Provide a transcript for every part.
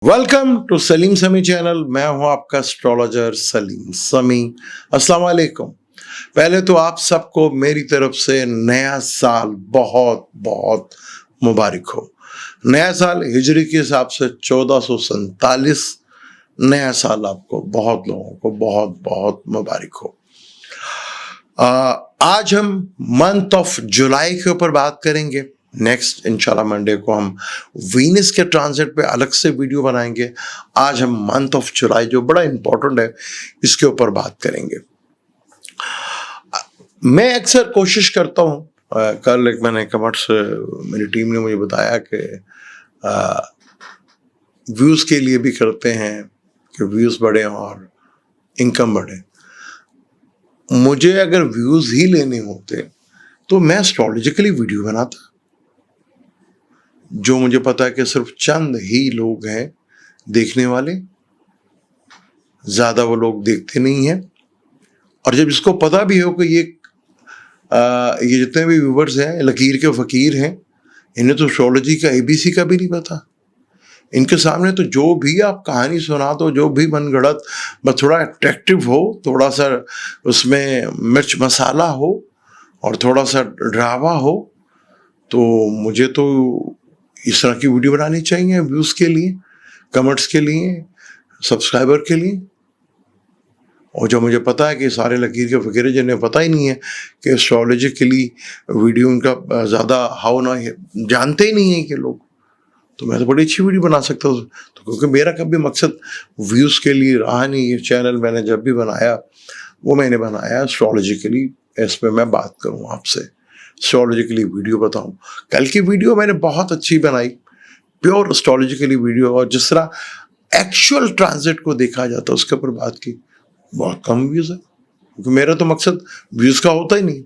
Welcome to Salim समी channel. मैं हूं आपका एस्ट्रोलॉजर सलीम समी। अस्सलाम वालेकुम। पहले तो आप सबको मेरी तरफ से नया साल बहुत बहुत मुबारक हो। नया साल हिजरी के हिसाब से 1447 नया साल आपको बहुत लोगों को बहुत बहुत मुबारक हो। आज हम मंथ ऑफ जुलाई के ऊपर बात करेंगे। नेक्स्ट इंशाल्लाह मंडे को हम वीनस के ट्रांजिट पे अलग से वीडियो बनाएंगे। आज हम मंथ ऑफ जुलाई जो बड़ा इंपॉर्टेंट है इसके ऊपर बात करेंगे। मैं अक्सर कोशिश करता हूँ, कल एक मैंने कमेंट्स मेरी टीम ने मुझे बताया कि व्यूज़ के लिए भी करते हैं कि व्यूज़ बढ़े और इनकम बढ़े। मुझे अगर व्यूज़ ही लेने होते तो मैं एस्ट्रोलॉजिकली वीडियो बनाता। जो मुझे पता है कि सिर्फ चंद ही लोग हैं देखने वाले, ज़्यादा वो लोग देखते नहीं हैं। और जब इसको पता भी हो कि ये जितने भी व्यूवर्स हैं लकीर के फ़कीर हैं, इन्हें तो एस्ट्रोलॉजी का ABC का भी नहीं पता। इनके सामने तो जो भी आप कहानी सुना दो, जो भी मनगढ़ंत, बस थोड़ा अट्रैक्टिव हो, थोड़ा सा उसमें मिर्च मसाला हो और थोड़ा सा ड्रामा हो, तो मुझे तो इस तरह की वीडियो बनानी चाहिए व्यूज़ के लिए, कमेंट्स के लिए, सब्सक्राइबर के लिए। और जो मुझे पता है कि सारे लकीर के फ़कीर हैं जिन्हें पता ही नहीं है कि एस्ट्रोलॉजिकली वीडियो उनका ज़्यादा हाउ ना जानते ही नहीं है कि लोग, तो मैं तो बड़ी अच्छी वीडियो बना सकता हूँ। तो क्योंकि मेरा कभी मकसद व्यूज़ के लिए रहा नहीं। ये चैनल मैंने जब भी बनाया वो मैंने बनाया एस्ट्रोलॉजिकली, इस पर मैं बात करूँ आपसे, एस्ट्रोलॉजिकली वीडियो बताऊँ। कल की वीडियो मैंने बहुत अच्छी बनाई, प्योर एस्ट्रोलॉजिकली वीडियो, और जिस तरह एक्चुअल ट्रांजिट को देखा जाता है उसके ऊपर बात की। बहुत कम व्यूज़ है क्योंकि मेरा तो मकसद व्यूज़ का होता ही नहीं।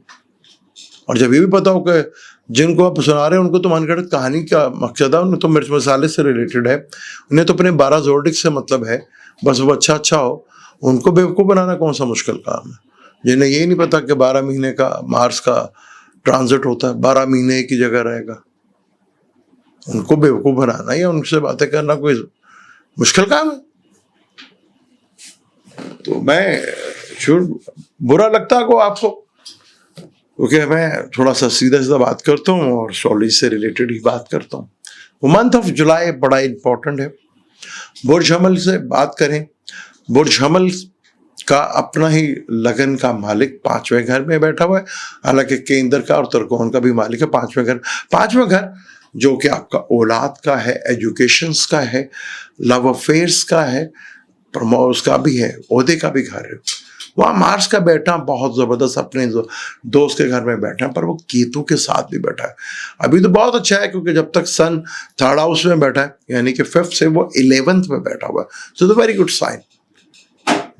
और जब ये भी पता हो कि जिनको आप सुना रहे हैं उनको तो मनगढ़ंत कहानी का मकसद है, उन्हें तो मिर्च मसाले से रिलेटेड है, उन्हें तो अपने 12 जोडिक से मतलब है, बस वो अच्छा अच्छा हो। उनको बेवकूफ़ बनाना कौन सा मुश्किल काम है, जिन्हें ये नहीं पता कि 12 महीने का मार्स का ट्रांजिट होता है, 12 महीने की जगह रहेगा। उनको बेवकूफ़ बनाना या उनसे बातें करना कोई मुश्किल काम है। तो मैं बुरा लगता है को आपको, क्योंकि मैं थोड़ा सा सीधा सीधा बात करता हूँ और एस्ट्रोलॉजी से रिलेटेड ही बात करता हूँ। वो मंथ ऑफ जुलाई बड़ा इंपॉर्टेंट है। बुर्ज हमल से बात करें, बुर्ज हमल का अपना ही लगन का मालिक 5वें घर में बैठा हुआ है। हालांकि केंद्र का और त्रिकोण का भी मालिक है 5वें घर। 5वें घर जो कि आपका औलाद का है, एजुकेशंस का है, लव अफेयर्स का है, प्रमोस का भी है, ओहदे का भी घर है। वहाँ मार्स का बैठा बहुत ज़बरदस्त अपने दोस्त के घर में बैठा, पर वो केतु के साथ भी बैठा है। अभी तो बहुत अच्छा है क्योंकि जब तक सन 3rd हाउस में बैठा है, यानी कि 5th से वो 11th में बैठा हुआ है, so the very good sign.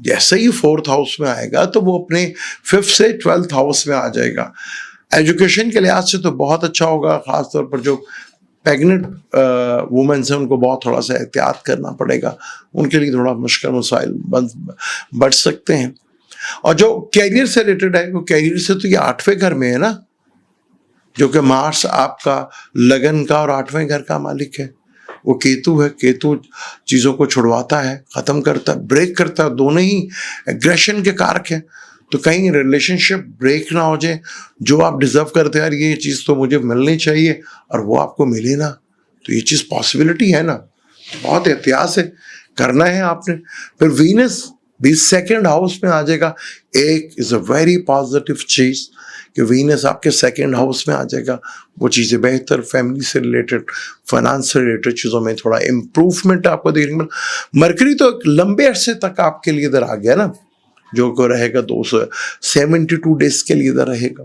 जैसे ही 4th हाउस में आएगा तो वो अपने 5th से 12th हाउस में आ जाएगा। एजुकेशन के लिहाज से तो बहुत अच्छा होगा, ख़ासतौर पर जो प्रेग्नेंट वुमेन्स हैं उनको बहुत थोड़ा सा एहतियात करना पड़ेगा, उनके लिए थोड़ा मुश्किल मसाइल बढ़ सकते हैं। और जो कैरियर से रिलेटेड है, वो कैरियर से तो ये 8वें घर में है ना, जो कि मार्स आपका लगन का और 8वें घर का मालिक है। वो केतु है, केतु चीज़ों को छुड़वाता है, ख़त्म करता है, ब्रेक करता है, दोनों ही एग्रेशन के कारक हैं। तो कहीं रिलेशनशिप ब्रेक ना हो जाए, जो आप डिज़र्व करते हैं यार ये चीज़ तो मुझे मिलनी चाहिए और वो आपको मिले ना, तो ये चीज़ पॉसिबिलिटी है ना, बहुत एहतियात से करना है आपने। फिर वीनस भी 2nd हाउस में आ जाएगा। एक इज़ अ वेरी पॉजिटिव चीज़ कि वीनस आपके 2nd हाउस में आ जाएगा। वो चीज़ें बेहतर, फैमिली से रिलेटेड, फाइनेंस से रिलेटेड चीज़ों में थोड़ा इम्प्रूवमेंट आपको देखने को। मरकरी तो एक लंबे अरसे तक आपके लिए इधर आ गया ना, जो को रहेगा 272 डेज के लिए इधर रहेगा।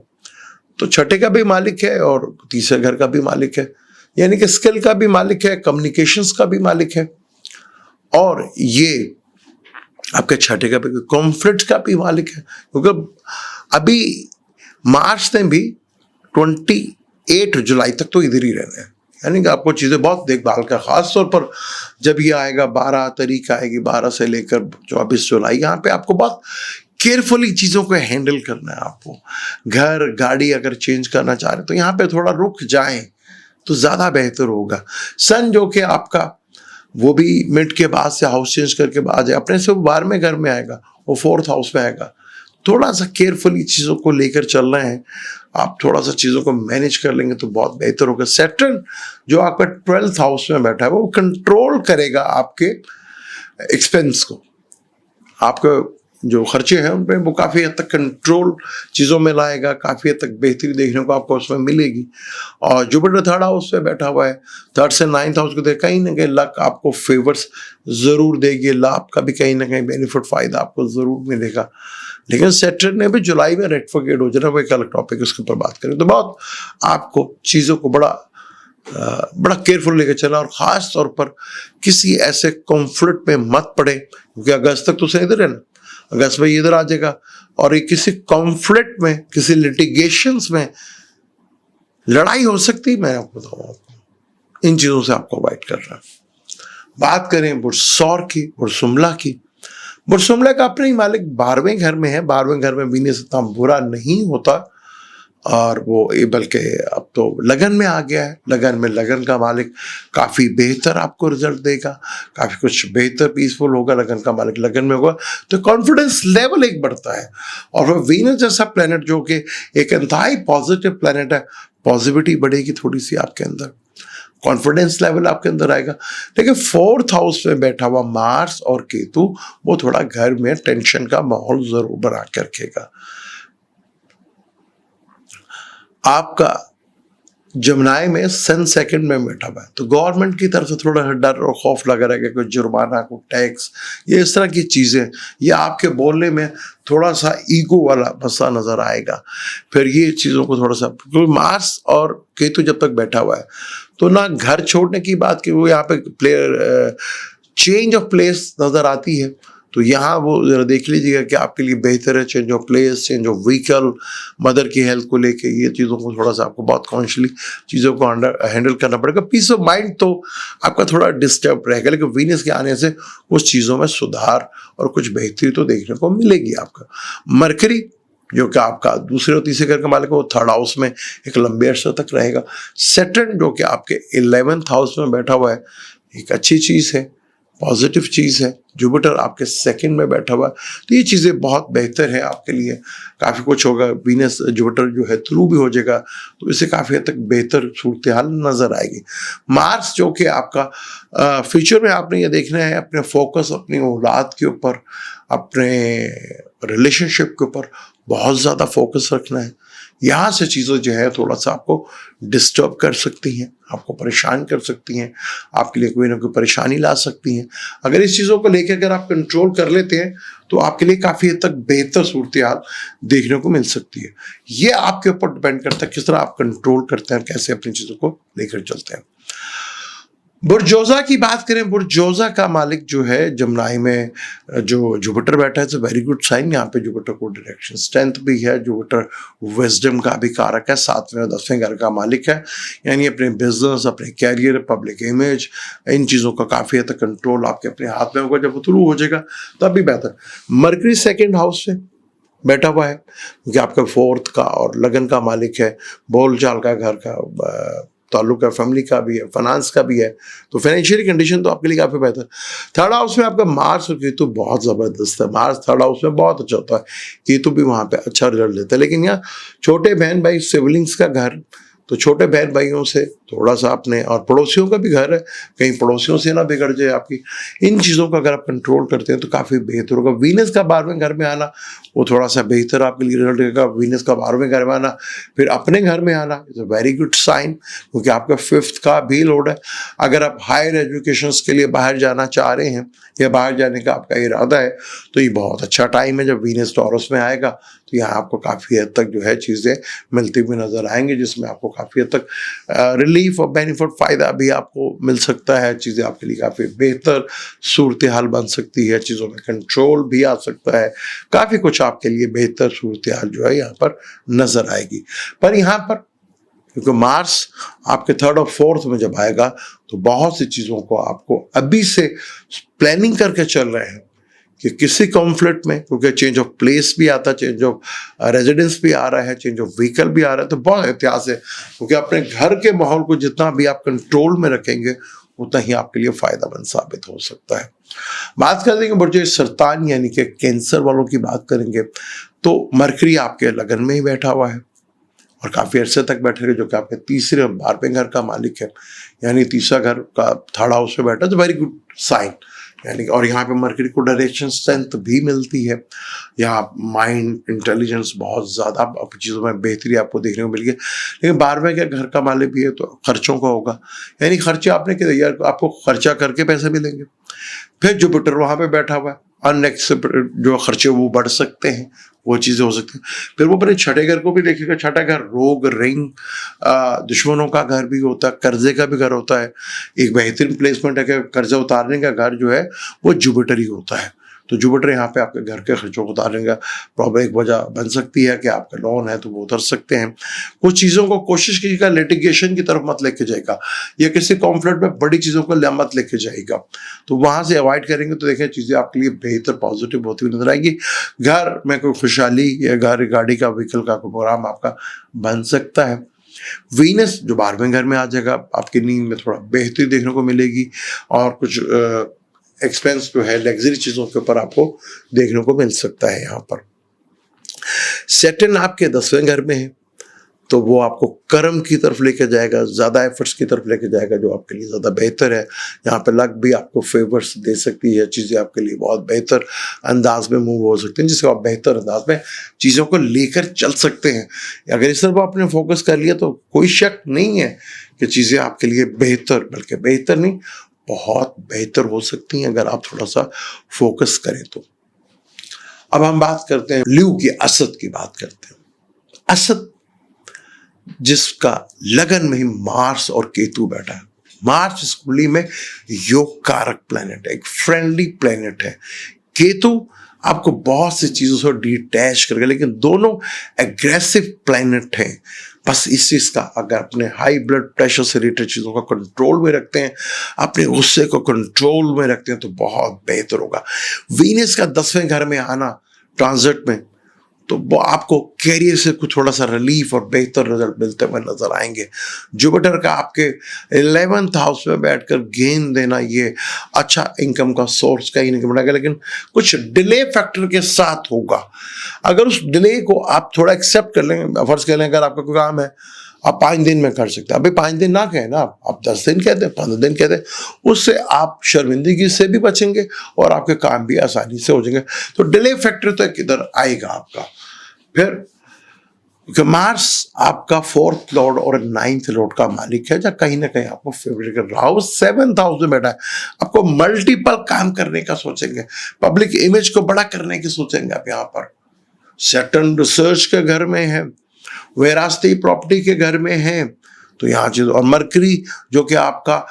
तो छठे का भी मालिक है और तीसरे घर का भी मालिक है, यानी कि स्किल का भी मालिक है, कम्युनिकेशंस का भी मालिक है, और ये आपके छठे का भी कॉन्फ्लिक्ट का भी मालिक है। क्योंकि अभी मार्च ने भी 28 जुलाई तक तो इधर ही रहना है, यानी कि आपको चीज़ें बहुत देखभाल का, ख़ास तौर पर जब ये आएगा 12 तारीख आएगी, 12 से लेकर 24 जुलाई, यहाँ पे आपको बहुत केयरफुली चीज़ों को हैंडल करना है। आपको घर गाड़ी अगर चेंज करना चाह रहे तो यहाँ पे थोड़ा रुक जाएं तो ज़्यादा बेहतर होगा। सन जो कि आपका वो भी मिड के बाद से हाउस चेंज करके आ जाए, अपने से वो 12वें घर में आएगा, वो 4th हाउस में आएगा। थोड़ा सा केयरफुली चीज़ों को लेकर चल रहे हैं आप, थोड़ा सा चीज़ों को मैनेज कर लेंगे तो बहुत बेहतर होगा। सैटर्न जो आपका 12th हाउस में बैठा है वो कंट्रोल करेगा आपके एक्सपेंस को, आपके जो खर्चे हैं उन पे वो काफ़ी हद तक कंट्रोल चीज़ों में लाएगा, काफ़ी हद तक बेहतरी देखने को आपको उसमें मिलेगी। और जुपिटर 3rd हाउस पे बैठा हुआ है, 3rd से 9th हाउस को देख, कहीं ना कहीं लक आपको फेवर्स ज़रूर देगी, लाभ का भी कहीं ना कहीं बेनिफिट फ़ायदा आपको ज़रूर मिलेगा। लेकिन सैटर्न ने भी जुलाई में रेट्रोग्रेड हो जाना, वो एक अलग टॉपिक, उसके ऊपर बात करें। तो बहुत आपको चीज़ों को बड़ा केयरफुल लेकर चला, और ख़ास तौर पर किसी ऐसे कॉन्फ्लिक्ट में मत पड़े, क्योंकि अगस्त तक तो सही इधर है ना, अगस्त में इधर आ जाएगा, और ये किसी कॉन्फ्लिक्ट में, किसी लिटिगेशंस में लड़ाई हो सकती है। मैं आपको बताऊँ, इन चीज़ों से आपको अवॉइड कर रहा है। बात करें बुरसौर की, बुरसुमला की, बुरसुमला का अपने ही मालिक 12वें घर में है। 12वें घर में वीनस इतना बुरा नहीं होता, और वो बल्कि अब तो लगन में आ गया है। लगन का मालिक काफ़ी बेहतर आपको रिजल्ट देगा, काफ़ी कुछ बेहतर पीसफुल होगा। लगन का मालिक लगन में होगा तो कॉन्फिडेंस लेवल एक बढ़ता है, और वो वीनस जैसा प्लेनेट जो कि एक इंतहाई पॉजिटिव प्लेनेट है, पॉजिटिविटी बढ़ेगी थोड़ी सी आपके अंदर, कॉन्फिडेंस लेवल आपके अंदर आएगा। लेकिन 4th हाउस में बैठा हुआ मार्स और केतु वो थोड़ा घर में टेंशन का माहौल जरूर बना के रखेगा। आपका जमुनाई में सन 2nd में बैठा हुआ है, तो गवर्नमेंट की तरफ से थोड़ा डर और खौफ लगा रहेगा, कोई जुर्माना, कोई टैक्स, ये इस तरह की चीज़ें, ये आपके बोलने में थोड़ा सा ईगो वाला मसला नज़र आएगा। फिर ये चीज़ों को थोड़ा सा, क्योंकि मार्स और केतु जब तक बैठा हुआ है तो ना घर छोड़ने की बात की, वो यहाँ पे प्लेयर चेंज ऑफ प्लेस नज़र आती है। तो यहाँ वो ज़रा देख लीजिएगा कि आपके लिए बेहतर है change of place, change of vehicle, mother की हेल्थ को लेके, ये चीज़ों को थोड़ा सा आपको बहुत कॉन्शियसली चीज़ों को हैंडल करना पड़ेगा। पीस ऑफ माइंड तो आपका थोड़ा डिस्टर्ब रहेगा, लेकिन वीनस के आने से कुछ चीज़ों में सुधार और कुछ बेहतरी तो देखने को मिलेगी। आपका मरकरी जो कि आपका दूसरे और तीसरे घर का मालिक है, वो 3rd हाउस में एक लंबे अरसे तक रहेगा। सैटर्न जो कि आपके 11th हाउस में बैठा हुआ है, एक अच्छी चीज़ है, पॉजिटिव चीज़ है। जुपिटर आपके 2nd में बैठा हुआ है, तो ये चीज़ें बहुत बेहतर है आपके लिए, काफ़ी कुछ होगा। वीनस जुपिटर जो है थ्रू भी हो जाएगा, तो इससे काफ़ी हद तक बेहतर सूरत हाल नज़र आएगी। मार्स जो कि आपका फ्यूचर में आपने ये देखना है, अपने फोकस अपनी औलाद के ऊपर, अपने रिलेशनशिप के ऊपर बहुत ज़्यादा फोकस रखना है। यहाँ से चीज़ें जो है थोड़ा सा आपको डिस्टर्ब कर सकती हैं, आपको परेशान कर सकती हैं, आपके लिए कोई ना कोई परेशानी ला सकती हैं। अगर इस चीज़ों को लेकर अगर आप कंट्रोल कर लेते हैं तो आपके लिए काफ़ी हद तक बेहतर सूरत हाल देखने को मिल सकती है। ये आपके ऊपर डिपेंड करता है किस तरह आप कंट्रोल करते हैं, कैसे अपनी चीज़ों को लेकर चलते हैं। बुरजोजा की बात करें, बुरजोजा का मालिक जो है जमुनाई में जो जुपिटर बैठा है, तो वेरी गुड साइन। यहाँ पे जुपिटर को डायरेक्शन स्ट्रेंथ भी है, जुपिटर विजडम का भी कारक है, 7वें और 10वें घर का मालिक है, यानी अपने बिजनेस, अपने कैरियर, पब्लिक इमेज, इन चीज़ों का काफ़ी हद तक कंट्रोल आपके अपने हाथ में होगा। जब वो शुरू हो जाएगा तब भी बेहतर। मरकरी 2nd हाउस से बैठा हुआ है, क्योंकि आपका 4th का और लगन का मालिक है, बोलचाल का, घर का ताल्लुक है, फैमिली का भी है, फाइनेंस का भी है, तो फाइनेंशियल कंडीशन तो आपके लिए काफ़ी बेहतर। 3rd हाउस में आपका मार्स और केतु बहुत ज़बरदस्त है। मार्स 3rd हाउस में बहुत अच्छा होता है, केतु भी वहाँ पे अच्छा रिजल्ट देता है। लेकिन यहाँ छोटे बहन भाई, सिबलिंग्स का घर, तो छोटे बहन भाइयों से थोड़ा सा अपने, और पड़ोसियों का भी घर है, कहीं पड़ोसियों से ना बिगड़ जाए आपकी, इन चीज़ों का अगर आप कंट्रोल करते हैं तो काफ़ी बेहतर होगा। वीनस का 12वें घर में आना वो थोड़ा सा बेहतर आपके लिए रिजल्ट देगा। वीनस का 12वें घर में आना, फिर अपने घर में आना, is a very good sign, क्योंकि आपका 5th का भी लोड है। अगर आप हायर एजुकेशन के लिए बाहर जाना चाह रहे हैं या बाहर जाने का आपका इरादा है, तो ये बहुत अच्छा टाइम है। जब वीनस टॉरस में आएगा तो यहाँ आपको काफ़ी हद तक जो है चीज़ें मिलती हुई नज़र आएंगी, जिसमें आपको काफ़ी हद तक रिलीफ और बेनिफिट फ़ायदा भी आपको मिल सकता है। चीज़ें आपके लिए काफ़ी बेहतर सूरत हाल बन सकती है, चीज़ों में कंट्रोल भी आ सकता है, काफ़ी कुछ आपके लिए बेहतर सूरत हाल जो है यहाँ पर नज़र आएगी। पर यहाँ पर क्योंकि मार्स आपके 3rd और 4th में जब आएगा तो बहुत सी चीज़ों को आपको अभी से प्लानिंग करके चल रहे हैं कि किसी कॉन्फ्लिक्ट में, क्योंकि चेंज ऑफ प्लेस भी आता है, चेंज ऑफ रेजिडेंस भी आ रहा है, चेंज ऑफ व्हीकल भी आ रहा है, तो बहुत एहतियात है, क्योंकि अपने घर के माहौल को जितना भी आप कंट्रोल में रखेंगे उतना ही आपके लिए फायदेमंद साबित हो सकता है। बात कर देंगे बुर्ज सरतान यानी कि कैंसर वालों की बात करेंगे तो मरकरी आपके लगन में ही बैठा हुआ है और काफ़ी अरसे तक बैठेगा, जो कि आपके तीसरे 12वें घर का मालिक है, यानी तीसरा घर का थर्ड हाउस में बैठा, तो वेरी गुड साइन। यानी और यहाँ पे मरकरी को डायरेक्शन स्ट्रेंथ भी मिलती है, यहाँ माइंड इंटेलिजेंस बहुत ज़्यादा चीज़ों में बेहतरी आपको देखने को मिलेगी। लेकिन 12वें के घर का मालिक भी है तो खर्चों का होगा, यानी खर्चे आपने किए यार, आपको खर्चा करके पैसे मिलेंगे। फिर जुपिटर वहाँ पे बैठा हुआ है, अनएक्सपेक्टेड जो खर्चे वो बढ़ सकते हैं, वो चीज़ें हो सकती हैं। फिर वो अपने छठे घर को भी देखेगा, छठा घर रोग रिंग दुश्मनों का घर भी होता है, कर्जे का भी घर होता है। एक बेहतरीन प्लेसमेंट है कि कर्जा उतारने का घर जो है वो जुपिटर ही होता है, तो जुपिटर यहाँ पे आपके घर के खर्चों को उतारने का प्रॉब्लम एक वजह बन सकती है कि आपका लोन है तो वो उतर सकते हैं। कुछ चीज़ों को कोशिश कीजिएगा लिटिगेशन की तरफ मत लेके जाएगा या किसी कॉन्फ्लिक्ट में बड़ी चीज़ों को मत लेके जाएगा, तो वहाँ से अवॉइड करेंगे तो देखें चीज़ें आपके लिए बेहतर पॉजिटिव होती हुई नजर आएगी। घर में कोई खुशहाली या घर गाड़ी का व्हीकल का कोई प्रोग्राम आपका बन सकता है। वीनस जो 12वें घर में आ जाएगा, आपकी नींद में थोड़ा बेहतरी देखने को मिलेगी और कुछ एक्सपेंस जो है लग्जरी चीज़ों के ऊपर आपको देखने को मिल सकता है। यहाँ पर सैटर्न आपके 10वें घर में है तो वो आपको कर्म की तरफ लेके जाएगा, ज़्यादा एफर्ट्स की तरफ लेके जाएगा, जो आपके लिए ज़्यादा बेहतर है। यहाँ पे लक भी आपको फेवर्स दे सकती है, चीज़ें आपके लिए बहुत बेहतर अंदाज में मूव हो सकती हैं, जिससे आप बेहतर अंदाज में चीज़ों को लेकर चल सकते हैं। अगर इस तरफ आपने फोकस कर लिया तो कोई शक नहीं है कि चीज़ें आपके लिए बेहतर, बल्कि बेहतर नहीं बहुत बेहतर हो सकती हैं अगर आप थोड़ा सा फोकस करें तो। अब हम बात करते हैं ल्यू की, असद की बात करते हैं। असद जिसका लगन में ही मार्स और केतु बैठा है। मार्स इस कुंडली में योग कारक प्लैनेट है, एक फ्रेंडली प्लैनेट है। केतु आपको बहुत सी चीजों से डिटैच करेगा, लेकिन दोनों एग्रेसिव प्लैनेट हैं। बस इस चीज का अगर अपने हाई ब्लड प्रेशर से रिलेटेड चीजों का कंट्रोल में रखते हैं, अपने गुस्से को कंट्रोल में रखते हैं तो बहुत बेहतर होगा। वीनस का 10वें घर में आना ट्रांजिट में, तो वो आपको कैरियर से कुछ थोड़ा सा रिलीफ और बेहतर रिजल्ट मिलते हुए नजर आएंगे। जुपिटर का आपके 11th हाउस में बैठकर गेन देना, ये अच्छा इनकम का सोर्स का इनकम बनाएगा, लेकिन कुछ डिले फैक्टर के साथ होगा। अगर उस डिले को आप थोड़ा एक्सेप्ट कर लेंगे, फर्ज कर लें अगर आपका कोई काम है आप 5 दिन में कर सकते हैं, अभी 5 दिन ना कहें ना, आप 10 दिन कहते हैं, 15 दिन कहते हैं, उससे आप शर्मिंदगी से भी बचेंगे और आपके काम भी आसानी से हो जाएंगे। तो डिले फैक्टर तो किधर आएगा आपका। फिर मार्स आपका 4th लॉर्ड और 9th लॉर्ड का मालिक है, जहाँ कहीं ना कहीं आपको फेवरेट कर रहा हो। 7th हाउस में बैठा है, आपको मल्टीपल काम करने का सोचेंगे, पब्लिक इमेज को बड़ा करने की सोचेंगे आप। यहाँ पर सैटर्न रिसर्च के घर में है, विरासती प्रॉपर्टी के घर में है, तो यहाँ चीज, और मरकरी जो कि आपका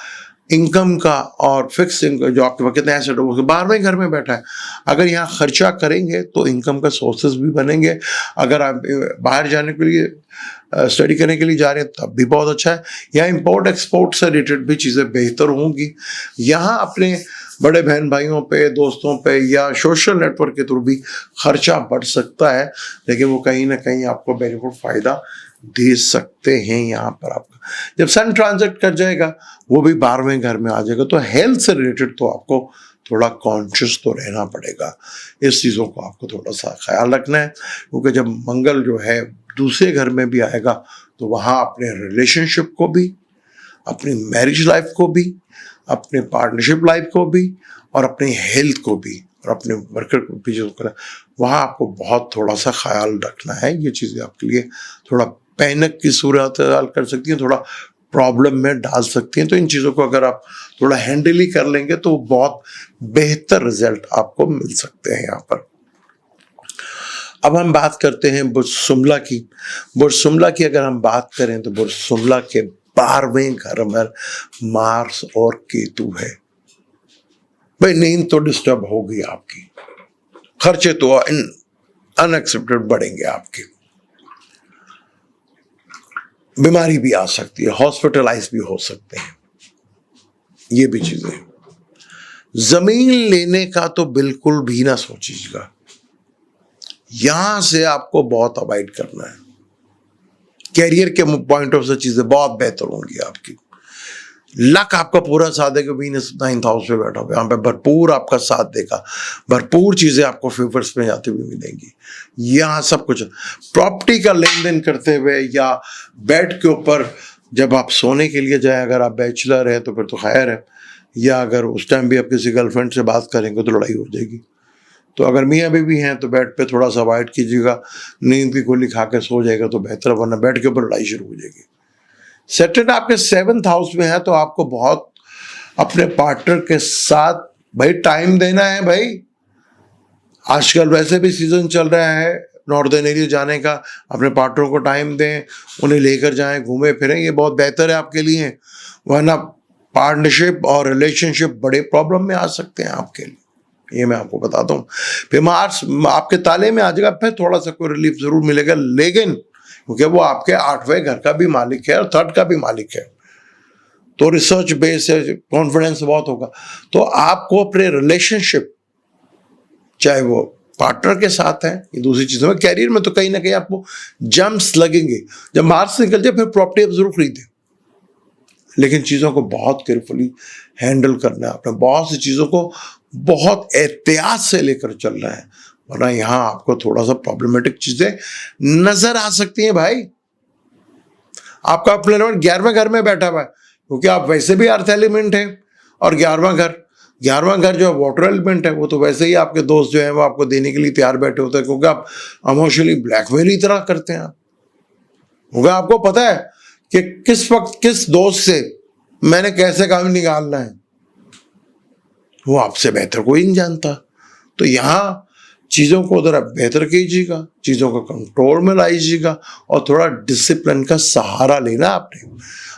इनकम का और फिक्स इनकम जो आपके कितने एसेट हो 12वें घर में बैठा है। अगर यहाँ खर्चा करेंगे तो इनकम का सोर्सेज भी बनेंगे। अगर आप बाहर जाने के लिए स्टडी करने के लिए जा रहे हैं तब भी बहुत अच्छा है। यहाँ इंपोर्ट एक्सपोर्ट से रिलेटेड भी चीज़ें बेहतर होंगी। यहाँ अपने बड़े बहन भाइयों पे, दोस्तों पे या सोशल नेटवर्क के थ्रू भी खर्चा बढ़ सकता है, लेकिन वो कहीं ना कहीं आपको बेनिफिट फायदा दे सकते हैं। यहाँ पर आपका जब सन ट्रांजिट कर जाएगा वो भी 12वें घर में आ जाएगा, तो हेल्थ से रिलेटेड तो आपको थोड़ा कॉन्शियस तो रहना पड़ेगा। इस चीज़ों को आपको थोड़ा सा ख्याल रखना है, क्योंकि जब मंगल जो है दूसरे घर में भी आएगा तो वहाँ अपने रिलेशनशिप को भी, अपनी मैरिज लाइफ को भी, अपने पार्टनरशिप लाइफ को भी और अपनी हेल्थ को भी और अपने वर्कर को भी जो करें, वहाँ आपको बहुत थोड़ा सा ख्याल रखना है। ये चीज़ें आपके लिए थोड़ा पैनिक की सूरत कर सकती हैं, थोड़ा प्रॉब्लम में डाल सकती हैं। तो इन चीज़ों को अगर आप थोड़ा हैंडल ही कर लेंगे तो बहुत बेहतर रिजल्ट आपको मिल सकते हैं। यहाँ पर अब हम बात करते हैं बुर्ज शुमला की। बुर्ज शुमला की अगर हम बात करें तो बुर्ज शुमला के 12वें घर में मार्स और केतु है। भाई नींद तो डिस्टर्ब होगी आपकी, खर्चे तो अनएक्सपेक्टेड बढ़ेंगे आपके, बीमारी भी आ सकती है, हॉस्पिटलाइज भी हो सकते हैं, ये भी चीजें। जमीन लेने का तो बिल्कुल भी ना सोचिएगा, यहां से आपको बहुत अवॉइड करना है। कैरियर के पॉइंट ऑफ से चीजें बहुत बेहतर होंगी आपकी। लक आपका पूरा साथ देगा, वीनस 9th हाउस पे बैठा हुआ, यहाँ पे भरपूर आपका साथ देगा, भरपूर चीजें आपको फेवर्स में जाती हुई मिलेंगी। यहाँ सब कुछ प्रॉपर्टी का लेन देन करते हुए या बेड के ऊपर जब आप सोने के लिए जाए, अगर आप बैचलर है तो फिर तो खैर है, या अगर उस टाइम भी आप किसी गर्लफ्रेंड से बात करेंगे तो लड़ाई हो जाएगी। तो अगर मियाँ बीवी हैं तो बेड पे थोड़ा सा अवॉइड कीजिएगा, नींद की गोली खा के सो जाएगा तो बेहतर, वरना बेड के ऊपर लड़ाई शुरू हो जाएगी। सैटरडे आपके 7th हाउस में है तो आपको बहुत अपने पार्टनर के साथ भाई टाइम देना है। भाई आजकल वैसे भी सीजन चल रहा है नॉर्दर्न एरिया जाने का, अपने पार्टनर को टाइम दें, उन्हें लेकर जाएं, घूमें फिरें, ये बहुत बेहतर है आपके लिए, वरना पार्टनरशिप और रिलेशनशिप बड़े प्रॉब्लम में आ सकते हैं आपके लिए, ये मैं आपको बताता हूँ। फिर मार्च आपके ताले में आ जाएगा, फिर थोड़ा सा कोई रिलीफ जरूर मिलेगा, लेकिन क्योंकि वो आपके 8वें घर का भी मालिक है और 3rd का भी मालिक है, तो रिसर्च बेस है, कॉन्फिडेंस बहुत होगा। तो आपको अपने रिलेशनशिप, चाहे वो पार्टनर के साथ है या दूसरी चीजों में, कैरियर में तो कहीं ना कहीं आपको जंप्स लगेंगे। जब मार्च से निकल जाए फिर प्रॉपर्टी आप जरूर खरीदें, लेकिन चीज़ों को बहुत केयरफुली हैंडल करना है, आपने बहुत सी चीज़ों को बहुत एहतियात से लेकर चलना है, वरना यहाँ आपको थोड़ा सा प्रॉब्लमेटिक चीज़ें नजर आ सकती हैं। भाई आपका प्लेनेट 11वें घर में बैठा हुआ है, क्योंकि आप वैसे भी अर्थ एलिमेंट है, और 11वां घर जो वाटर एलिमेंट है, वो तो वैसे ही आपके दोस्त जो है वो आपको देने के लिए तैयार बैठे होते हैं, क्योंकि आप इमोशनली ब्लैकमेल ही तरह करते हैं। क्योंकि आपको पता है कि किस वक्त किस दोस्त से मैंने कैसे काम निकालना है, वो आपसे बेहतर कोई नहीं जानता। तो यहाँ चीज़ों को ज़रा बेहतर कीजिएगा, चीज़ों को कंट्रोल में लाइएगा, और थोड़ा डिसिप्लिन का सहारा लेना आपने।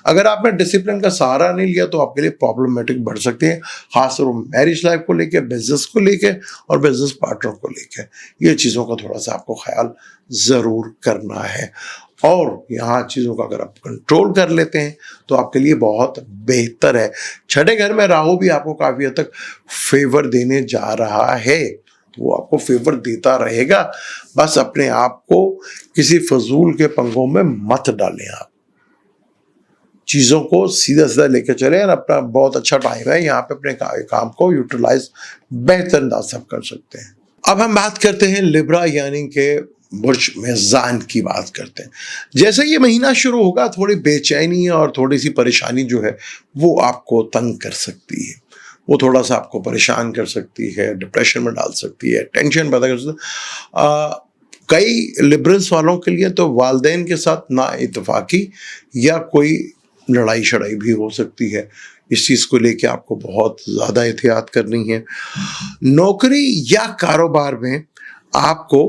अगर आपने डिसिप्लिन का सहारा नहीं लिया तो आपके लिए प्रॉब्लमेटिक बढ़ सकती है, खासतौर मैरिज लाइफ को लेके, बिजनेस को लेके और बिजनेस पार्टनर को लेके। ये चीज़ों का थोड़ा सा आपको ख्याल ज़रूर करना है, और यहाँ चीज़ों का अगर आप कंट्रोल कर लेते हैं तो आपके लिए बहुत बेहतर है। 6ठे घर में राहु भी आपको काफ़ी हद तक फेवर देने जा रहा है, वो आपको फेवर देता रहेगा। बस अपने आप को किसी फजूल के पंगों में मत डालें, आप चीज़ों को सीधा सीधा लेकर चले, और अपना बहुत अच्छा टाइम है यहाँ पे अपने काम को यूटिलाइज बेहतर अंदाज से कर सकते हैं। अब हम बात करते हैं लिब्रा यानी के बुर्ज मेज़ान की बात करते हैं। जैसे ये महीना शुरू होगा, थोड़ी बेचैनी और थोड़ी सी परेशानी जो है वो आपको तंग कर सकती है, वो थोड़ा सा आपको परेशान कर सकती है, डिप्रेशन में डाल सकती है, टेंशन पैदा कर सकती है। कई लिबरल्स वालों के लिए तो वालिदैन के साथ ना इत्तेफाकी या कोई लड़ाई शड़ाई भी हो सकती है, इस चीज़ को लेके आपको बहुत ज़्यादा एहतियात करनी है। नौकरी या कारोबार में आपको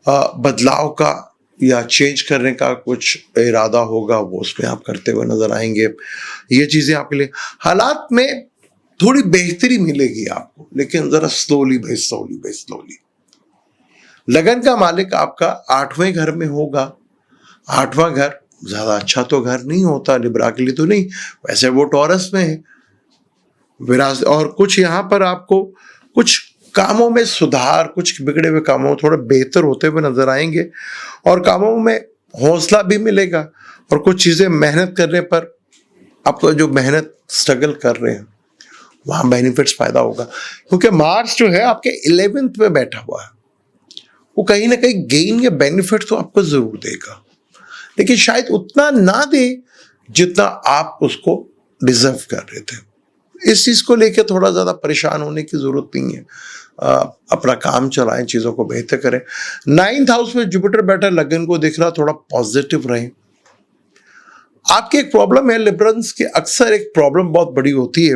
बदलाव का या चेंज करने का कुछ इरादा होगा, वो उसमें आप करते हुए नजर आएंगे। ये चीज़ें आपके लिए हालात में थोड़ी बेहतरी मिलेगी आपको, लेकिन ज़रा स्लोली भाई, स्लोली। लगन का मालिक आपका 8वें घर में होगा। 8वां घर ज़्यादा अच्छा तो घर नहीं होता, लिब्रा के लिए तो नहीं, वैसे वो टॉरस में है विरासत, और कुछ यहाँ पर आपको कुछ कामों में सुधार, कुछ बिगड़े हुए कामों में थोड़े बेहतर होते हुए नजर आएंगे, और कामों में हौसला भी मिलेगा, और कुछ चीज़ें मेहनत करने पर आपको जो मेहनत स्ट्रगल कर रहे हैं वहाँ बेनिफिट्स पैदा होगा, क्योंकि मार्स जो है आपके 11th में बैठा हुआ है, वो कहीं ना कहीं गेन या बेनिफिट तो आपको जरूर देगा, लेकिन शायद उतना ना दे जितना आप उसको डिजर्व कर रहे थे। इस चीज़ को लेके थोड़ा ज़्यादा परेशान होने की ज़रूरत नहीं है, अपना काम चलाएं, चीज़ों को बेहतर करें। 9th हाउस में जुपिटर बैठा, लगन को दिख रहा, थोड़ा पॉजिटिव रहें। आपकी एक प्रॉब्लम है लिब्रल्स की, अक्सर एक प्रॉब्लम बहुत बड़ी होती है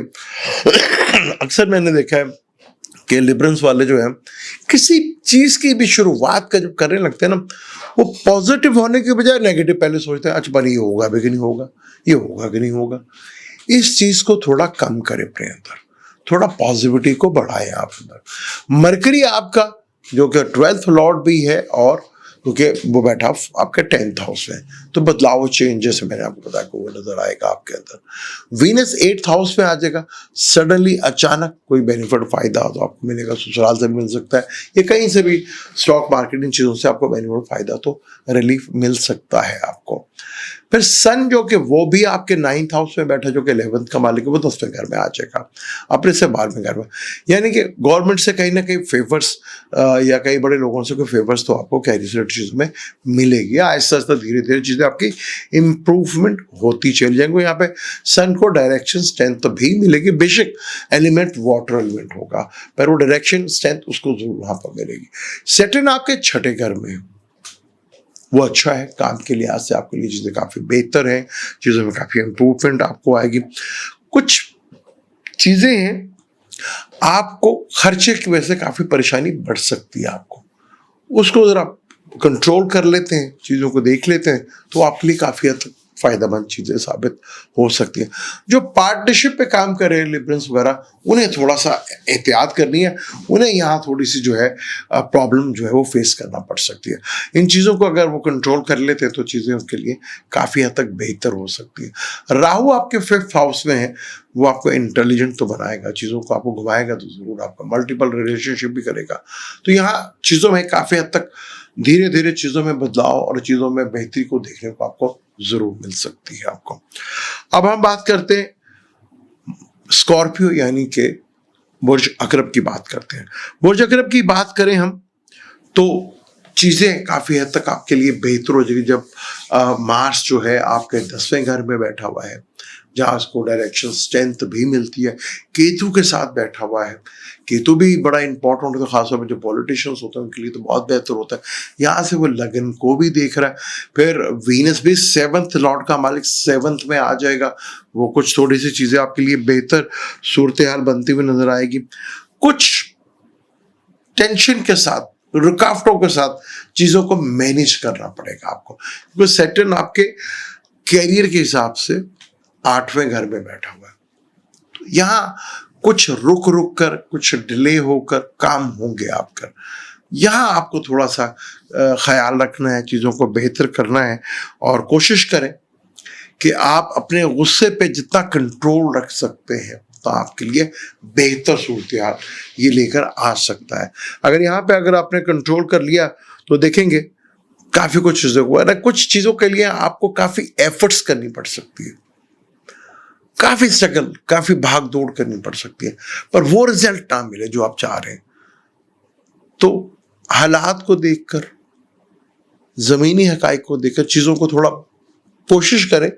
अक्सर मैंने देखा है कि लिब्रल्स वाले जो है किसी चीज़ की भी शुरुआत का जब करने लगते हैं ना, वो पॉजिटिव होने के बजाय नेगेटिव पहले सोचते हैं, अच्छा पर ये होगा भी कि नहीं होगा, ये होगा कि नहीं होगा। इस चीज़ को थोड़ा कम करें अपने अंदर, थोड़ा पॉजिटिविटी को बढ़ाएं आप अंदर। मरकरी आपका जो कि 12th लॉर्ड भी है, और क्योंकि वो बैठा आपके 10th हाउस में, तो बदलाव चेंजेस मैंने आपको बताया वो नजर आएगा आपके अंदर। वीनस 8th हाउस में आ जाएगा, सडनली अचानक कोई बेनिफिट फायदा तो आपको मिलेगा, ससुराल से मिल सकता है, या कहीं से भी स्टॉक मार्केट इन चीज़ों से आपको बेनिफिट फायदा तो रिलीफ मिल सकता है आपको। फिर सन जो कि वो भी आपके 9th हाउस में बैठा, जो कि 11th का मालिक है, वो 10वें घर में आ जाएगा, अपने से 12वें घर में। यानी कि गवर्नमेंट से कहीं ना कहीं फेवर्स या कई बड़े लोगों से कोई फेवर्स तो आपको कैरियर से रिलेटेड चीज़ों में मिलेगी। आहिस्ता आहिस्ता धीरे धीरे चीज़ें आपकी इम्प्रूवमेंट होती चली जाएंगी। यहाँ पे सन को डायरेक्शन स्ट्रेंथ भी मिलेगी, बेशक एलिमेंट वाटर एलिमेंट होगा, पर वो डायरेक्शन स्ट्रेंथ उसको जरूर वहाँ पर मिलेगी। सैटर्न आपके 6ठे घर में, वो अच्छा है, काम के लिहाज से आपके लिए चीज़ें काफ़ी बेहतर हैं, चीज़ों में काफ़ी इम्प्रूवमेंट आपको आएगी। कुछ चीज़ें हैं आपको खर्चे की वजह से काफ़ी परेशानी बढ़ सकती है, आपको उसको ज़रा कंट्रोल कर लेते हैं, चीज़ों को देख लेते हैं, तो आपके लिए काफ़ी हद तक फ़ायदेमंद चीज़ें साबित हो सकती हैं। जो पार्टनरशिप पे काम कर रहे हैं लिबरल्स वगैरह, उन्हें थोड़ा सा एहतियात करनी है, उन्हें यहाँ थोड़ी सी जो है प्रॉब्लम जो है वो फेस करना पड़ सकती है। इन चीज़ों को अगर वो कंट्रोल कर लेते हैं तो चीज़ें उनके लिए काफ़ी हद तक बेहतर हो सकती है। राहु आपके 5th हाउस में है, वो आपको इंटेलिजेंट तो बनाएगा, चीज़ों को आपको घुमाएगा तो ज़रूर, आपका मल्टीपल रिलेशनशिप भी करेगा। तो यहाँ चीज़ों में काफ़ी हद तक धीरे धीरे चीज़ों में बदलाव और चीज़ों में बेहतरी को देखने को आपको जरूर मिल सकती है आपको। अब हम बात करते हैं स्कॉर्पियो यानी कि बुर्ज अकरब की बात करते हैं। बुर्ज अकरब की बात करें हम तो चीज़ें काफ़ी हद तक आपके लिए बेहतर हो जाएगी जब मार्स जो है आपके 10वें घर में बैठा हुआ है, जहाँ उसको डायरेक्शन स्ट्रेंथ भी मिलती है। केतु के साथ बैठा हुआ है, केतु भी बड़ा इंपॉर्टेंट होता है, खासतौर पर जो पॉलिटिशियंस होते हैं उनके लिए तो बहुत बेहतर होता है। यहाँ से वो लगन को भी देख रहा है। फिर वीनस भी 7th लॉर्ड का मालिक 7th में आ जाएगा, वो कुछ थोड़ी सी चीज़ें आपके लिए बेहतर सूरत हाल बनती हुई नजर आएगी। कुछ टेंशन के साथ, रुकावटों के साथ चीज़ों को मैनेज करना पड़ेगा आपको, क्योंकि सैटर्न आपके कैरियर के हिसाब से 8वें घर में बैठा हुआ है। तो यहाँ कुछ रुक रुक कर, कुछ डिले होकर काम होंगे आपका। यहाँ आपको थोड़ा सा ख्याल रखना है, चीज़ों को बेहतर करना है और कोशिश करें कि आप अपने गुस्से पे जितना कंट्रोल रख सकते हैं तो आपके लिए बेहतर सूरत हाल ये लेकर आ सकता है। अगर आपने कंट्रोल कर लिया तो देखेंगे काफ़ी कुछ चीज़ों को, कुछ चीज़ों के लिए आपको काफ़ी एफर्ट्स करनी पड़ सकती है, काफ़ी स्ट्रगल, काफ़ी भाग दौड़ करनी पड़ सकती है, पर वो रिजल्ट ना मिले जो आप चाह रहे हैं। तो हालात को देखकर, ज़मीनी हकाइक को देखकर चीज़ों को थोड़ा कोशिश करें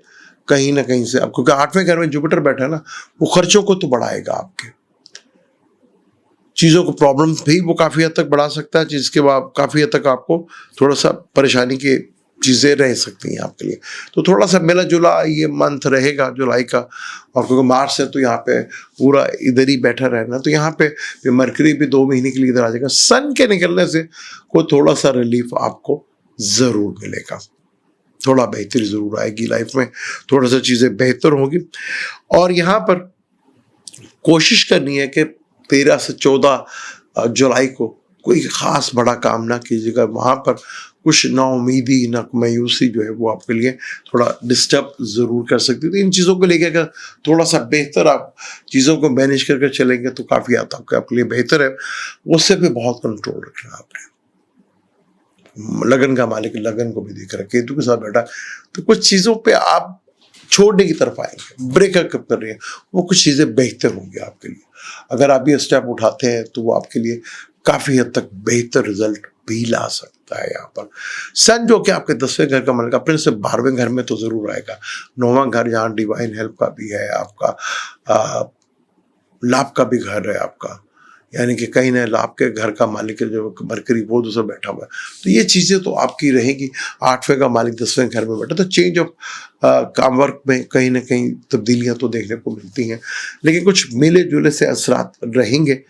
कहीं ना कहीं से आप, क्योंकि 8वें घर में जुपिटर बैठा है ना, वो खर्चों को तो बढ़ाएगा, आपके चीज़ों को प्रॉब्लम भी वो काफ़ी हद तक बढ़ा सकता है, जिसके बाद काफ़ी हद तक आपको थोड़ा सा परेशानी की चीज़ें रह सकती हैं आपके लिए। तो थोड़ा सा मिला जुला ये मंथ रहेगा जुलाई का, और क्योंकि मार्च है तो यहाँ पे पूरा इधर ही बैठा रहना, तो यहाँ पे मरकरी भी 2 महीने के लिए इधर आ जाएगा। सन के निकलने से कोई थोड़ा सा रिलीफ आपको ज़रूर मिलेगा, थोड़ा बेहतरी ज़रूर आएगी लाइफ में, थोड़ा सा चीज़ें बेहतर होगी। और यहाँ पर कोशिश करनी है कि 13 से 14 जुलाई को कोई ख़ास बड़ा काम ना कीजिएगा, वहाँ पर कुछ नाउमीदी, ना मायूसी जो है वो आपके लिए थोड़ा डिस्टर्ब ज़रूर कर सकती है। तो इन चीज़ों को लेकर अगर थोड़ा सा बेहतर आप चीज़ों को मैनेज करके चलेंगे तो काफ़ी आपके लिए बेहतर है। उससे भी बहुत कंट्रोल रखना आपने। लगन का मालिक लगन को भी देख रहा है, केतु के साथ बैठा, तो कुछ चीज़ों पे आप छोड़ने की तरफ आएंगे, ब्रेकअप कर रही है, वो कुछ चीज़ें बेहतर होंगी आपके लिए। अगर आप ये स्टेप उठाते हैं तो वो आपके लिए काफ़ी हद तक बेहतर रिजल्ट भी ला सकता है। यहाँ पर सन जो कि आपके 10वें घर का मालिक अपने से 12वें घर में तो ज़रूर आएगा। 9वां घर जहाँ डिवाइन हेल्प का भी है, आपका लाभ का भी घर है आपका, यानी कि कहीं ना लाभ के घर का मालिक है जो मरकरी, वो दूसरा बैठा हुआ है। तो ये चीज़ें तो आपकी रहेगी। 8वें का मालिक 10वें घर में बैठा, तो चेंज ऑफ काम वर्क में कहीं ना कहीं तब्दीलियां तो देखने को मिलती हैं, लेकिन कुछ मिले जुले से असरात रहेंगे।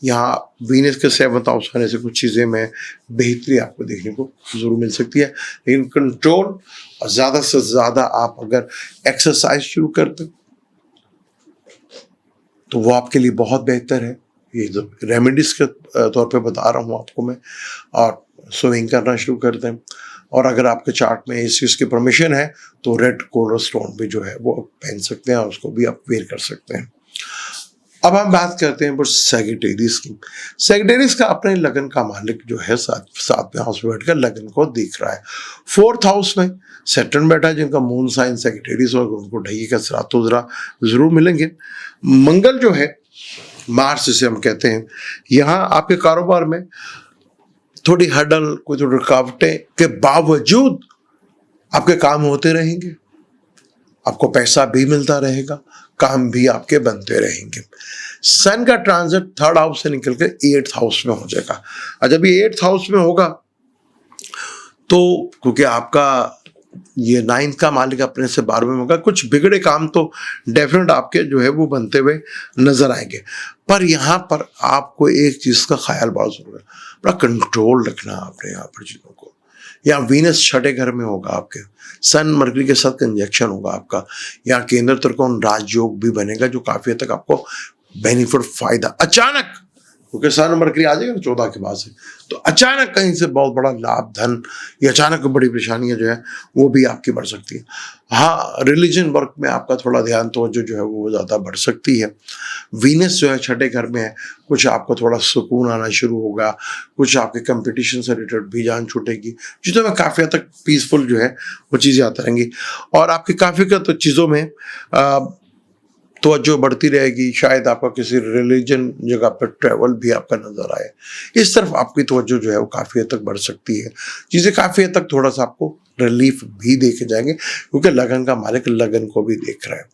यहाँ वीनस के 7th हाउस आने से कुछ चीज़ें में बेहतरी आपको देखने को ज़रूर मिल सकती है, लेकिन कंट्रोल, ज़्यादा से ज़्यादा आप अगर एक्सरसाइज शुरू कर दें तो वो आपके लिए बहुत बेहतर है। ये जो रेमेडीज के तौर पे बता रहा हूँ आपको मैं, और स्विमिंग करना शुरू कर दें। और अगर आपके चार्ट में इस चीज़ की परमिशन है तो रेड कोरल स्टोन भी जो है वो पहन सकते हैं, उसको भी आप वेयर कर सकते हैं। अब हम बात करते हैं सेगिटेरियस की। सेगिटेरियस का अपने लगन का मालिक जो है सातवें हाउस में बैठकर लगन को देख रहा है। फोर्थ हाउस में सैटर्न बैठा है, जिनका मून साइन सेगिटेरियस और उनको ढई का सरातो जरा जरूर मिलेंगे। मंगल जो है मार्स जिसे हम कहते हैं, यहाँ आपके कारोबार में थोड़ी हडल, कोई थोड़ी रुकावटें के बावजूद आपके काम होते रहेंगे, आपको पैसा भी मिलता रहेगा, काम भी आपके बनते रहेंगे। सन का ट्रांजिट थर्ड हाउस से निकल के एट्थ हाउस में हो जाएगा। और जब ये एट्थ हाउस में होगा तो क्योंकि आपका ये नाइन्थ का मालिक अपने से 12वें में होगा, कुछ बिगड़े काम तो डेफिनेट आपके जो है वो बनते हुए नजर आएंगे। पर यहाँ पर आपको एक चीज का ख्याल बहुत जरूरी है, बड़ा कंट्रोल रखना आपने यहाँ पर चीजों को। यहाँ वीनस छठे घर में होगा आपके, सन मरकरी के साथ कंजक्शन होगा आपका, यहाँ केंद्र त्रिकोण राजयोग भी बनेगा जो काफी हद तक आपको बेनिफिट फायदा अचानक, क्योंकि सन मरकरी आ जाएगा ना 14 के बाद से, तो अचानक कहीं से बहुत बड़ा लाभ धन या अचानक बड़ी परेशानियां जो है वो भी आपकी बढ़ सकती है। हाँ, रिलीजन वर्क में आपका थोड़ा ध्यान तवज्जो जो है वो ज़्यादा बढ़ सकती है। वीनस जो है छठे घर में है, कुछ आपको थोड़ा सुकून आना शुरू होगा, कुछ आपके कंपटीशन से रिलेटेड भी जान छूटेगी, चीज़ों में काफ़ी हद तक पीसफुल जो है वो चीज़ें आती रहेंगी। और आपकी काफ़ी का तो चीज़ों में तवज्जो बढ़ती रहेगी। शायद आपका किसी रिलीजन जगह पर ट्रैवल भी आपका नजर आए, इस तरफ आपकी तवज्जो जो है वो काफ़ी हद तक बढ़ सकती है। चीज़ें काफ़ी हद तक थोड़ा सा आपको रिलीफ भी देखे जाएंगे, क्योंकि लगन का मालिक लगन को भी देख रहा है।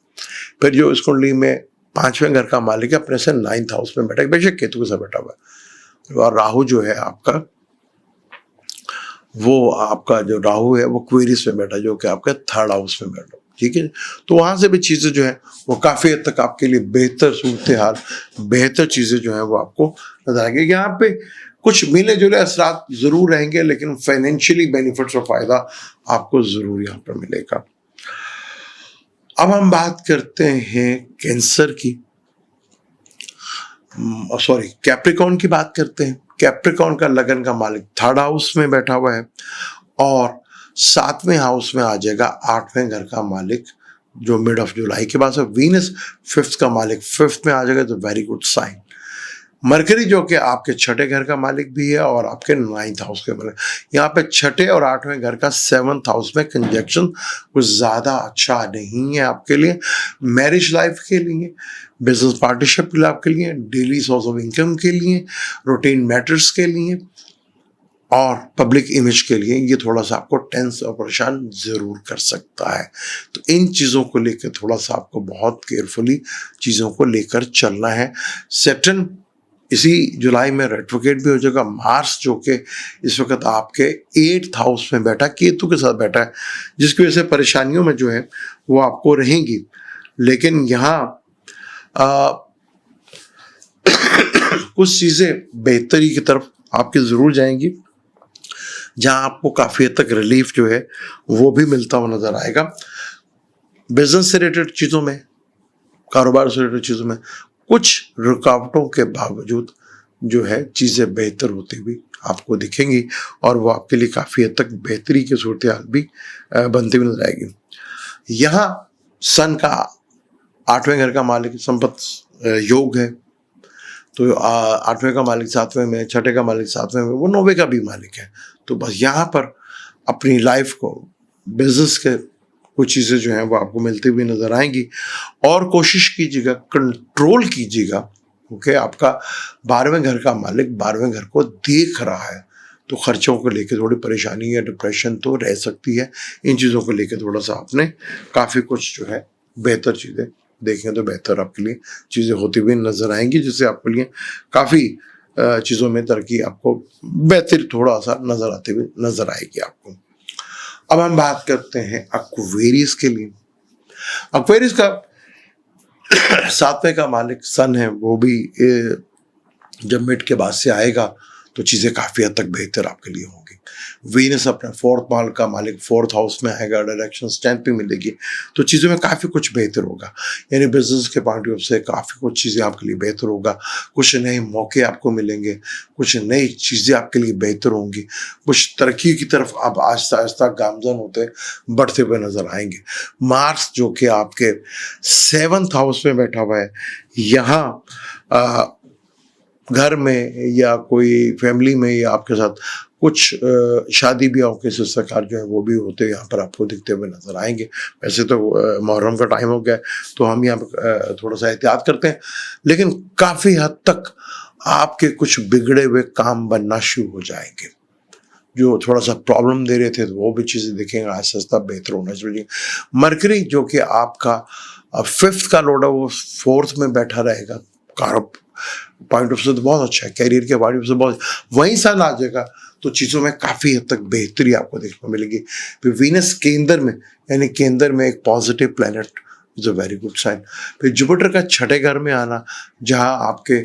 फिर जो इस कुंडली में 5वें घर का मालिक है अपने से 9th हाउस में बैठा है, बेशक केतु के साथ बैठा हुआ है। और राहु जो है आपका, वो आपका जो राहु है वो क्वेरिस में बैठा, जो कि आपका 3rd हाउस में बैठा, ठीक है। तो वहां से भी चीजें जो है वो काफी हद तक आपके लिए बेहतर सूरत हाल, बेहतर चीजें जो है वो आपको नजर आएंगे। यहाँ पे कुछ मिले जुले असरात जरूर रहेंगे, लेकिन फाइनेंशियली बेनिफिट्स और फायदा आपको जरूर यहाँ पर मिलेगा। अब हम बात करते हैं कैंसर की, सॉरी कैप्रिकॉर्न की बात करते हैं। कैप्रिकॉर्न का लगन का मालिक 3rd हाउस में बैठा हुआ है और 7वें हाउस में आ जाएगा 8वें घर का मालिक जो मिड ऑफ जुलाई के बाद है। वीनस 5th का मालिक 5th में आ जाएगा, तो वेरी गुड साइन। मरकरी जो कि आपके छठे घर का मालिक भी है और आपके 9th हाउस के मालिक, यहाँ पे छठे और 8वें घर का 7th हाउस में कंजक्शन कुछ ज्यादा अच्छा नहीं है आपके लिए। मैरिज लाइफ के लिए, बिजनेस पार्टनरशिप के लिए, आपके लिए डेली सोर्स ऑफ इनकम के लिए, रूटीन मैटर्स के लिए और पब्लिक इमेज के लिए ये थोड़ा सा आपको टेंस और परेशान जरूर कर सकता है। तो इन चीज़ों को लेकर थोड़ा सा आपको बहुत केयरफुली चीज़ों को लेकर चलना है। सैटर्न इसी जुलाई में रेट्रोग्रेड भी हो जाएगा। मार्स जो कि इस वक्त आपके 8th हाउस में बैठा, केतु के साथ बैठा है, जिसकी वजह से परेशानियों में जो है वो आपको रहेंगी। लेकिन यहाँ कुछ चीज़ें बेहतरी की तरफ आपकी ज़रूर जाएंगी, जहाँ आपको काफ़ी हद तक रिलीफ जो है वो भी मिलता हुआ नजर आएगा। बिजनेस से रिलेटेड चीज़ों में, कारोबार से रिलेटेड चीज़ों में कुछ रुकावटों के बावजूद जो है चीज़ें बेहतर होती हुई आपको दिखेंगी और वो आपके लिए काफ़ी हद तक बेहतरी की सूरत हाल भी बनती हुई नजर आएगी। यहाँ सन का 8वें घर का मालिक संपत्ति योग है, तो 8वें का मालिक 7वें में, छठे का मालिक 7वें में, वो 9वें का भी मालिक है। तो बस यहाँ पर अपनी लाइफ को, बिजनेस के कुछ चीज़ें जो हैं वो आपको मिलती हुई नजर आएंगी। और कोशिश कीजिएगा, कंट्रोल कीजिएगा, क्योंकि आपका 12वें घर का मालिक 12वें घर को देख रहा है, तो खर्चों को लेकर थोड़ी परेशानी या डिप्रेशन तो रह सकती है। इन चीज़ों को लेकर थोड़ा सा आपने काफ़ी कुछ जो है बेहतर चीज़ें देखें तो बेहतर आपके लिए चीज़ें होती हुई नजर आएंगी, जिससे आपके लिए काफ़ी चीज़ों में तरक्की आपको बेहतर थोड़ा सा नजर आते हुए नजर आएगी आपको। अब हम बात करते हैं एक्वेरियस के लिए। एक्वेरियस का 7वें का मालिक सन है, वो भी जब मिड के बाद से आएगा तो चीज़ें काफ़ी हद तक बेहतर आपके लिए होंगी। वीनस अपना फोर्थ माल का मालिक, फोर्थ हाउस में आएगा, डायरेक्शन 10th पे मिलेगी, तो चीज़ों में काफ़ी कुछ बेहतर होगा। यानी बिजनेस के पॉइंट ऑफ व्यू से काफ़ी कुछ चीज़ें आपके लिए बेहतर होगा, कुछ नए मौके आपको मिलेंगे, कुछ नई चीज़ें आपके लिए बेहतर होंगी, कुछ तरक्की की तरफ आप आहिस्ता आहिस्ता गामजन होते बढ़ते हुए नजर आएंगे। मार्स जो कि आपके 7th हाउस में बैठा हुआ है, यहाँ घर में या कोई फैमिली में या आपके साथ कुछ शादी ब्याह के सिलसिलेकार जो है वो भी होते यहाँ पर आपको दिखते हुए नजर आएंगे। वैसे तो मुहर्रम का टाइम हो गया है, तो हम यहाँ पर थोड़ा सा एहतियात करते हैं, लेकिन काफ़ी हद तक आपके कुछ बिगड़े हुए काम बनना शुरू हो जाएंगे। जो थोड़ा सा प्रॉब्लम दे रहे थे तो वो भी चीज़ें देखेंगे आहिस्ता आहिस्ता बेहतर होना चाहिए। मरकरी जो कि आपका 5th का लॉर्ड है, वो 4th में बैठा रहेगा। पॉइंट ऑफ से तो बहुत अच्छा है, कैरियर के पॉइंट ऑफ से बहुत, वहीं सन आ जाएगा तो चीज़ों में काफ़ी हद तक बेहतरी आपको देखने को मिलेगी। फिर वीनस केंद्र में, यानी केंद्र में एक positive planet is a very good sign. फिर जुपिटर का 6ठे घर में आना, जहाँ आपके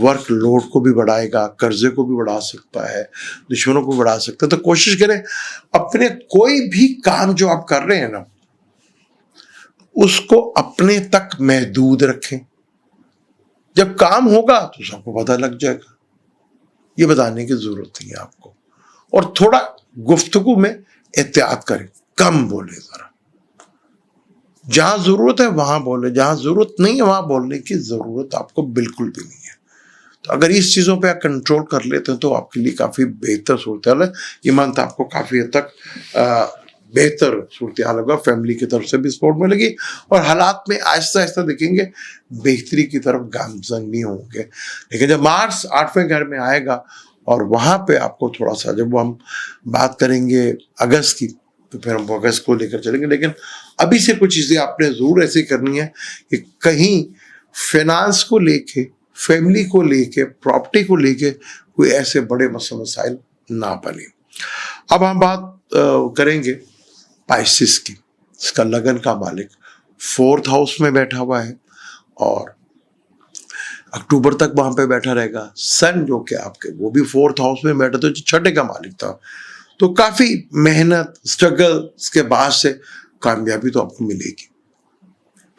वर्क लोड को भी बढ़ाएगा, कर्जे को भी बढ़ा सकता है, दुश्मनों को बढ़ा सकता है। तो कोशिश करें अपने कोई भी काम जो आप कर रहे हैं ना, उसको अपने तक महदूद रखें। जब काम होगा तो सबको पता लग जाएगा, ये बताने की जरूरत नहीं है आपको। और थोड़ा गुफ्तगू में एहतियात करें, कम बोले, जरा जहां जरूरत है वहां बोले, जहां जरूरत नहीं है वहां बोलने की जरूरत आपको बिल्कुल भी नहीं है। तो अगर इस चीजों पे आप कंट्रोल कर लेते हैं तो आपके लिए काफी बेहतर सूरत हाल है। ये मंथ आपको काफी हद तक बेहतर सूरत हाल होगा, फैमिली की तरफ से भी सपोर्ट मिलेगी और हालात में आहिस्ता आहिस्ता देखेंगे बेहतरी की तरफ गामजन नहीं होंगे। लेकिन जब मार्स 8वें घर में आएगा और वहां पे आपको थोड़ा सा, जब हम बात करेंगे अगस्त की, तो फिर हम अगस्त को लेकर चलेंगे। लेकिन अभी से कुछ चीजें आपने जरूर ऐसी करनी है कि कहीं फाइनेंस को लेके, फैमिली को लेके, प्रॉपर्टी को लेके कोई ऐसे बड़े मसाइल ना बने। अब हम बात करेंगे पाइसिस की। इसका लगन का मालिक 4th हाउस में बैठा हुआ है और अक्टूबर तक वहां पे बैठा रहेगा। सन जो कि आपके, वो भी 4th हाउस में बैठा था, जो 6ठे का मालिक था। तो काफी मेहनत, स्ट्रगल के बाद से कामयाबी तो आपको मिलेगी।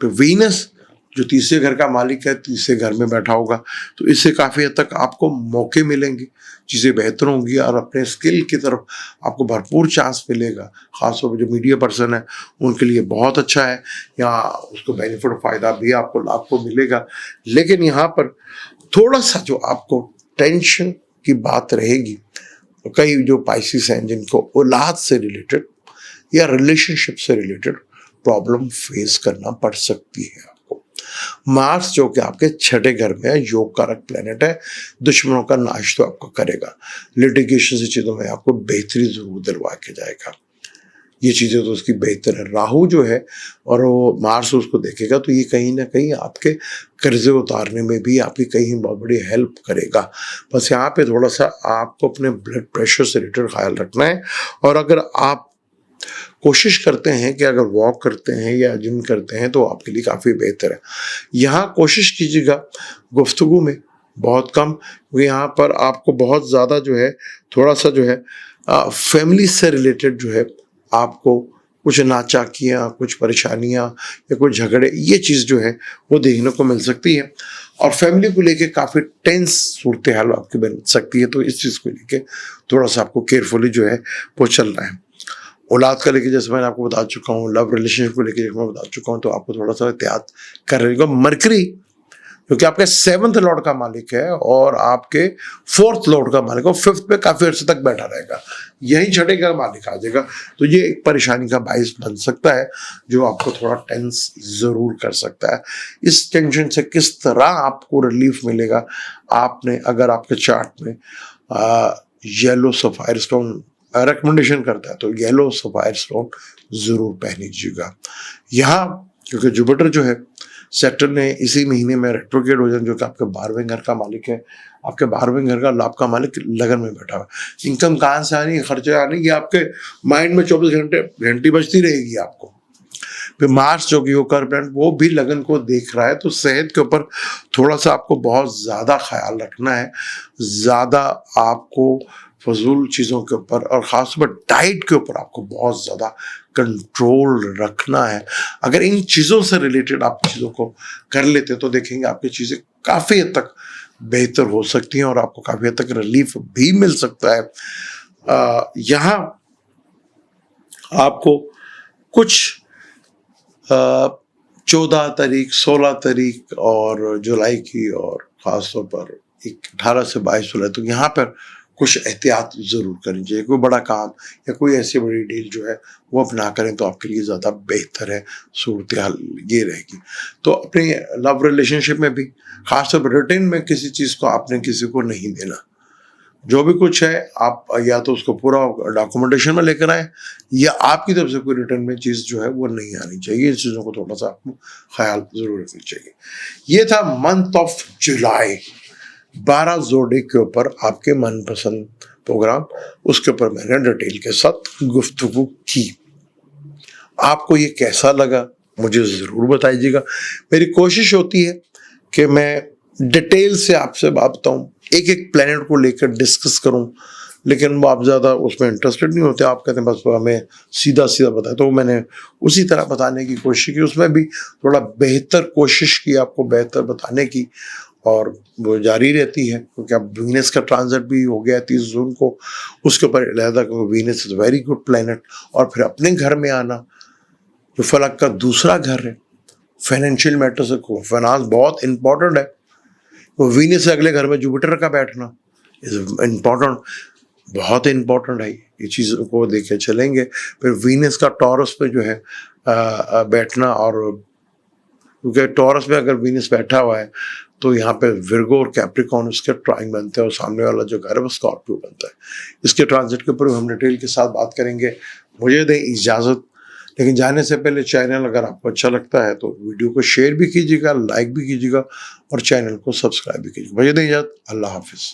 तो वीनस जो 3रे घर का मालिक है, 3रे घर में बैठा होगा, तो इससे काफी हद तक आपको मौके मिलेंगे, चीजें बेहतर होंगी और अपने स्किल की तरफ आपको भरपूर चांस मिलेगा। खासतौर पर जो मीडिया पर्सन है उनके लिए बहुत अच्छा है, यहाँ उसको बेनिफिट फायदा भी आपको मिलेगा। लेकिन यहाँ पर थोड़ा सा जो आपको टेंशन की बात रहेगी, कई जो पाइसिस हैं जिनको औलाद से रिलेटेड या रिलेशनशिप से रिलेटेड प्रॉब्लम फेस करना पड़ सकती है आपको। मार्स जो कि आपके 6ठे घर में है, योग कारक प्लेनेट है, दुश्मनों का नाश तो आपको करेगा, लिटिगेशन से चीजों में आपको बेहतरी जरूर दिलवा के जाएगा। ये चीजें तो उसकी बेहतर है। राहु जो है और वो मार्स उसको देखेगा, तो ये कहीं ना कहीं आपके कर्जे उतारने में भी आपकी कहीं बहुत बड़ी हेल्प करेगा। बस यहाँ पे थोड़ा सा आपको अपने ब्लड प्रेशर से रिलेटेड ख्याल रखना है। और अगर आप कोशिश करते हैं कि अगर वॉक करते हैं या जिम करते हैं तो आपके लिए काफ़ी बेहतर है। यहाँ कोशिश कीजिएगा गुफ्तगू में बहुत कम, क्योंकि यहाँ पर आपको बहुत ज़्यादा जो है थोड़ा सा जो है फैमिली से रिलेटेड जो है आपको कुछ नाचाकियाँ, कुछ परेशानियाँ या कुछ झगड़े, ये चीज़ जो है वो देखने को मिल सकती है। और फैमिली को लेके काफ़ी टेंस सूरत हाल आपकी बन सकती है, तो इस चीज़ को लेके थोड़ा सा आपको केयरफुली जो है वो चलना है। औलाद का लेके जैसे मैंने आपको बता चुका हूँ, लव रिलेशनशिप को लेके जैसे मैं बता चुका हूँ, तो आपको थोड़ा सा एहतियात कर रहेगा। मरकरी जो कि आपके 7th लॉर्ड का मालिक है और आपके 4th लॉर्ड का मालिक है, 5th पे काफी अर्से तक बैठा रहेगा, यही 6ठे का मालिक आ जाएगा। तो ये एक परेशानी का बाइस बन सकता है जो आपको थोड़ा टेंस जरूर कर सकता है। इस टेंशन से किस तरह आपको रिलीफ मिलेगा, आपने अगर आपके चार्ट में येलो सफायर स्टोन रिकमेंडेशन करता है तो येलो सफायर स्टोन जरूर पहन लीजिएगा। यहाँ क्योंकि जुपिटर जो है सैटर्न ने इसी महीने में रेट्रोग्रेड हो जाए, जो कि आपके 12वें घर का मालिक है, आपके 12वें घर का लाभ का मालिक लगन में बैठा हुआ। इनकम कहाँ से आनी, खर्चे आनी, ये आपके माइंड में 24 घंटी बजती रहेगी आपको। फिर मार्स जो कि वो कर प्लान वो भी लगन को देख रहा है, तो सेहत के ऊपर थोड़ा सा आपको बहुत ज़्यादा ख्याल रखना है। ज़्यादा आपको फजूल चीज़ों के ऊपर और ख़ास तौर पर डाइट के ऊपर आपको बहुत ज़्यादा कंट्रोल रखना है। अगर इन चीज़ों से रिलेटेड आप चीज़ों को कर लेते तो देखेंगे आपकी चीज़ें काफ़ी हद तक बेहतर हो सकती हैं और आपको काफ़ी हद तक रिलीफ भी मिल सकता है। यहाँ आपको कुछ 14 तारीख, 16 तारीख और जुलाई की और ख़ास तौर पर 18 से 22 जुलाई तो यहाँ पर कुछ एहतियात ज़रूर करनी चाहिए। कोई बड़ा काम या कोई ऐसी बड़ी डील जो है वो आप ना करें तो आपके लिए ज़्यादा बेहतर है, सूरत हाल ये रहेगी। तो अपने लव रिलेशनशिप में भी ख़ास तौर पर रिटर्न में किसी चीज़ को आपने किसी को नहीं देना। जो भी कुछ है आप या तो उसको पूरा डॉक्यूमेंटेशन में लेकर आए या आपकी तरफ से कोई रिटर्न में चीज़ जो है वो नहीं आनी चाहिए। इन चीज़ों को थोड़ा सा आपको ख्याल ज़रूर रखना चाहिए। ये था मंथ ऑफ जुलाई, 12 जोड़े के ऊपर आपके मनपसंद प्रोग्राम, उसके ऊपर मैंने डिटेल के साथ गुफ्तगू की। आपको ये कैसा लगा मुझे ज़रूर बताइएगा। मेरी कोशिश होती है कि मैं डिटेल से आपसे बात बताऊँ, एक एक प्लैनेट को लेकर डिस्कस करूं, लेकिन वो आप ज़्यादा उसमें इंटरेस्टेड नहीं होते। आप कहते हैं बस हमें सीधा सीधा बताए, तो मैंने उसी तरह बताने की कोशिश की। उसमें भी थोड़ा बेहतर कोशिश की आपको बेहतर बताने की और वो जारी रहती है क्योंकि अब वीनस का ट्रांजिट भी हो गया 30 जून को, उसके ऊपर अलहदा क्योंकि Venus is very good planet. और फिर अपने घर में आना जो फलक का दूसरा घर है, फाइनेंशियल मैटर से फाइनेंस बहुत इंपॉर्टेंट है। वो वीनस से अगले घर में जुपिटर का बैठना इज इम्पॉर्टेंट, बहुत इम्पॉर्टेंट है। ये चीज़ को देखे चलेंगे। फिर वीनस का टॉरस पे जो है बैठना, और क्योंकि टॉरस में अगर वीनस बैठा हुआ है तो यहाँ पे विर्गो और कैप्रिकॉर्न उसके ट्राइन बनते हैं और सामने वाला जो घर है वो स्कॉर्पियो बनता है। इसके ट्रांजिट के ऊपर हम डिटेल के साथ बात करेंगे। मुझे दें इजाज़त, लेकिन जाने से पहले चैनल अगर आपको अच्छा लगता है तो वीडियो को शेयर भी कीजिएगा, लाइक भी कीजिएगा और चैनल को सब्सक्राइब भी कीजिएगा। मुझे दें इजाज़त, अल्लाह हाफिज़।